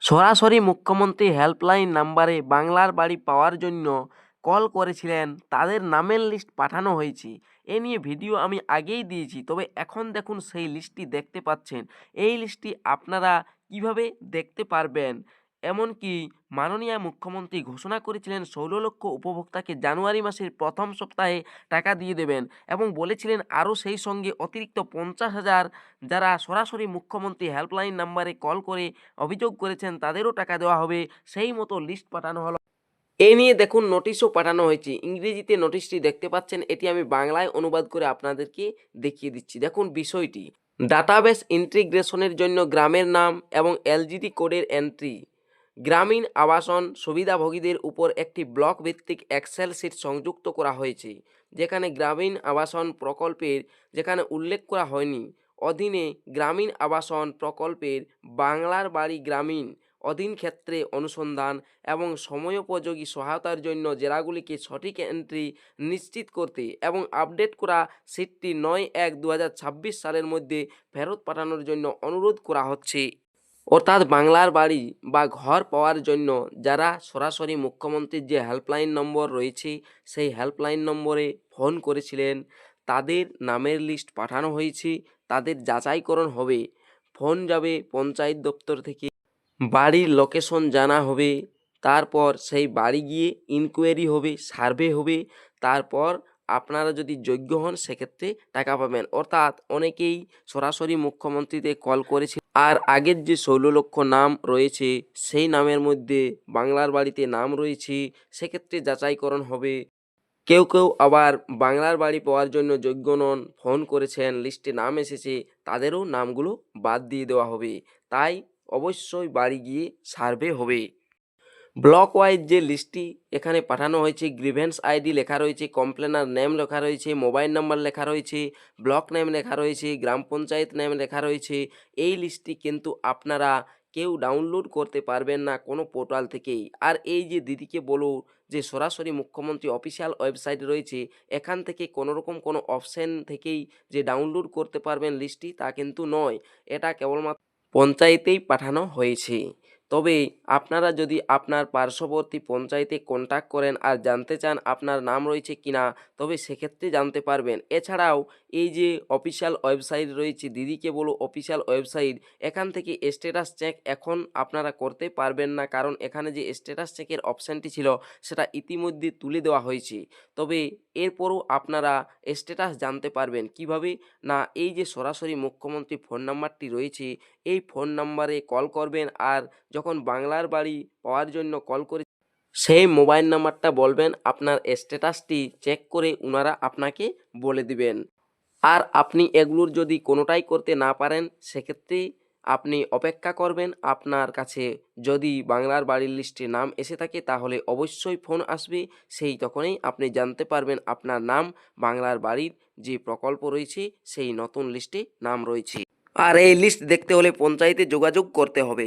সরাসরি মুখ্যমন্ত্রী হেল্পলাইন নাম্বারে বাংলার বাড়ি পাওয়ার জন্য কল করেছিলেন, তাদের নামের লিস্ট পাঠানো হয়েছে। এ নিয়ে ভিডিও আমি আগেই দিয়েছি, তবে এখন দেখুন সেই লিস্টটি দেখতে পাচ্ছেন। এই লিস্টটি আপনারা কিভাবে দেখতে পারবেন, এমনকি মাননীয় মুখ্যমন্ত্রী ঘোষণা করেছিলেন 16 লক্ষ উপভোক্তাকে জানুয়ারি মাসের প্রথম সপ্তাহে টাকা দিয়ে দেবেন এবং বলেছিলেন আরও সেই সঙ্গে অতিরিক্ত 50,000 যারা সরাসরি মুখ্যমন্ত্রী হেল্পলাইন নাম্বারে কল করে অভিযোগ করেছেন তাদেরও টাকা দেওয়া হবে। সেই মতো লিস্ট পাঠানো হলো। এ নিয়ে দেখুন নোটিশও পাঠানো হয়েছে। ইংরেজিতে নোটিশটি দেখতে পাচ্ছেন, এটি আমি বাংলায় অনুবাদ করে আপনাদেরকে দেখিয়ে দিচ্ছি। দেখুন বিষয়টি, ডাটাবেস ইন্টিগ্রেশনের জন্য গ্রামের নাম এবং এলজিডি কোডের এন্ট্রি, গ্রামীণ আবাসন সুবিধাভোগীদের উপর একটি ব্লক ভিত্তিক এক্সেল শিট সংযুক্ত করা হয়েছে, যেখানে গ্রামীণ আবাসন প্রকল্পের যেখানে উল্লেখ করা হয়নি অধীনে গ্রামীণ আবাসন প্রকল্পের বাংলার বাড়ি গ্রামীণ অধীন ক্ষেত্রে অনুসন্ধান এবং সময়োপযোগী সহায়তার জন্য জেলাগুলিকে সঠিক এন্ট্রি নিশ্চিত করতে এবং আপডেট করা সিটটি 9/1/2026 সালের মধ্যে ফেরত পাঠানোর জন্য অনুরোধ করা হচ্ছে। অর্থাৎ বাংলার বাড়ি বা ঘর পাওয়ার জন্য যারা সরাসরি মুখ্যমন্ত্রীর যে হেল্পলাইন নম্বর রয়েছে সেই হেল্পলাইন নম্বরে ফোন করেছিলেন, তাদের নামের লিস্ট পাঠানো হয়েছে, তাদের যাচাইকরণ হবে। ফোন যাবে পঞ্চায়েত দপ্তর থেকে, বাড়ির লোকেশন জানা হবে, তারপর সেই বাড়ি গিয়ে ইনকোয়ারি হবে, সার্ভে হবে, তারপর আপনারা যদি যোগ্য হন সেক্ষেত্রে টাকা পাবেন। অর্থাৎ অনেকেই সরাসরি মুখ্যমন্ত্রীতে কল করেছে আর আগের যে 16 লক্ষ নাম রয়েছে সেই নামের মধ্যে বাংলার বাড়িতে নাম রয়েছে, সেক্ষেত্রে যাচাইকরণ হবে। কেউ কেউ আবার বাংলার বাড়ি পাওয়ার জন্য যোগ্য নন, ফোন করেছেন, লিস্টে নাম এসেছে, তাদেরও নামগুলো বাদ দিয়ে দেওয়া হবে। তাই অবশ্যই বাড়ি গিয়ে সার্ভে হবে। ব্লক ওয়াইজ যে লিস্টটি এখানে পাঠানো হয়েছে, গ্রিভেন্স আইডি লেখা রয়েছে, কমপ্লেনার নেম লেখা রয়েছে, মোবাইল নাম্বার লেখা রয়েছে, ব্লক নেম লেখা রয়েছে, গ্রাম পঞ্চায়েত নেম লেখা রয়েছে। এই লিস্টটি কিন্তু আপনারা কেউ ডাউনলোড করতে পারবেন না কোনো পোর্টাল থেকেই। আর এই যে দিদিকে বলো যে সরাসরি মুখ্যমন্ত্রী অফিসিয়াল ওয়েবসাইট রয়েছে, এখান থেকে কোনোরকম কোনো অপশান থেকেই যে ডাউনলোড করতে পারবেন লিস্টটি তা কিন্তু নয়। এটা কেবলমাত্র পঞ্চায়েতেই পাঠানো হয়েছে। তবে আপনারা যদি আপনার পার্শ্ববর্তী পঞ্চায়েতে কন্ট্যাক্ট করেন আর জানতে চান আপনার নাম রয়েছে কিনা, তবে সেক্ষেত্রে জানতে পারবেন। এছাড়াও এই যে অফিসিয়াল ওয়েবসাইট রয়েছে দিদিকে বলো অফিসিয়াল ওয়েবসাইট, এখান থেকে স্ট্যাটাস চেক এখন আপনারা করতে পারবেন না, কারণ এখানে যে স্ট্যাটাস চেকের অপশানটি ছিল সেটা ইতিমধ্যে তুলে দেওয়া হয়েছে। তবে এরপরও আপনারা স্ট্যাটাস জানতে পারবেন কিভাবে না, এই যে সরাসরি মুখ্যমন্ত্রী ফোন নাম্বারটি রয়েছে এই ফোন নাম্বারে কল করবেন, আর যখন বাংলার বাড়ি পাওয়ার জন্য কল করে সেই মোবাইল নাম্বারটা বলবেন, আপনার স্ট্যাটাসটি চেক করে ওনারা আপনাকে বলে দিবেন। আর আপনি এগুলোর যদি কোনোটাই করতে না পারেন সেক্ষেত্রে আপনি অপেক্ষা করবেন। আপনার কাছে যদি বাংলার বাড়ির লিস্টে নাম এসে থাকে তাহলে অবশ্যই ফোন আসবে, সেই তখনই আপনি জানতে পারবেন আপনার নাম বাংলার বাড়ির যে প্রকল্প রয়েছে সেই নতুন লিস্টে নাম রয়েছে। আর এই লিস্ট দেখতে হলে পঞ্চায়েতে যোগাযোগ করতে হবে।